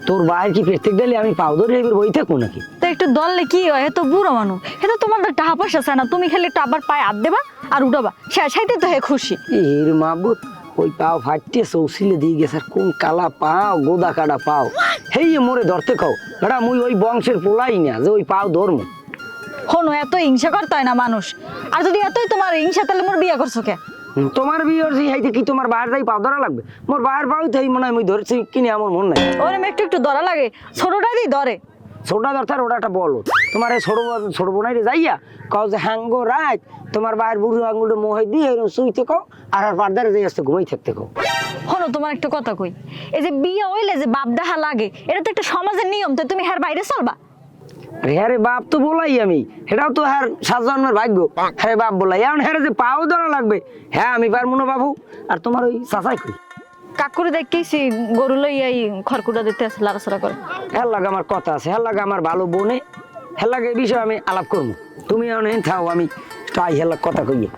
তোর ভাইয়ের কি প্রত্যেক দিলে আমি পাও ধরে এবার বই থাকবো নাকি? তো একটু দললে কি হয়, এত বুড়ো মানুষ, এটা তোমাদের টাকা পয়সা চায় না, তুমি খালি একটু আবার পায়ে হাত দেবা আর উঠাবা, সাইতে তো হে খুশি। এর মাবুত ওই পাও ফাটতে চৌচিলে দিয়ে গেছে, আর কোন কালা পাও গোদা কাটা পাও, হেই মোরে ধরতে খাও বেটা, মুই ওই বংশের পোলাই না যে ওই পাও ধরমু। হনো এত হিংসা করতে হয় না মানুষ, আর যদি এতই তোমার হিংসা তাহলে মোর বিয়ে করছো কে? তোমার বিয়ে হচ্ছে হাইতে কি তোমার বাইরে যাই পাও ধরা লাগবে? মোর বাইরের পাও তাই মনে হয় মুই ধরছি কিনে আমার মন নাই। ওরে একটু একটু ধরা লাগে, ছোটটাই দিই ধরে। ছোটা দরকার ওটা একটা বলো, তোমার এই ছোট বোনাই যাইয়া কও যে হাঙ্গো রাত তোমার বাইরের বুড়ো আঙুলটা মোহে দিয়ে এরকম শুইতে কও, আর পার্দারে যাই আসতে ঘুমাই থাকতে কও। হনো তোমার একটা কথা কই, এই যে বিয়ে হইলে যে বাপ ডাহা লাগে, এটা তো একটা সমাজের নিয়ম, তো তুমি হার বাইরে চলবা? হ্যাঁ রে বাপ তো বলাই আমি, সেটাও তো হ্যাঁ সাত জন্মের ভাগ্য। হ্যাঁ বাপ বলাই, এখন হ্যাঁ যে পাও ধরা লাগবে, হ্যাঁ আমি পারবো না বাবু। আর তোমার ওই চাচাই কই? কাকুরে দেখেছি গরু লইয়া এই খড়কুটা দিতে আসে, লাড়াছাড়া করে। হ্যাঁ লাগে আমার কথা আছে, হ্যাঁ লাগে আমার ভালো বোনে, হ্যাঁ লাগে এই বিষয়ে আমি আলাপ করবো। তুমি এখন থাও, আমি তাই হ্যাঁ কথা কইয়ে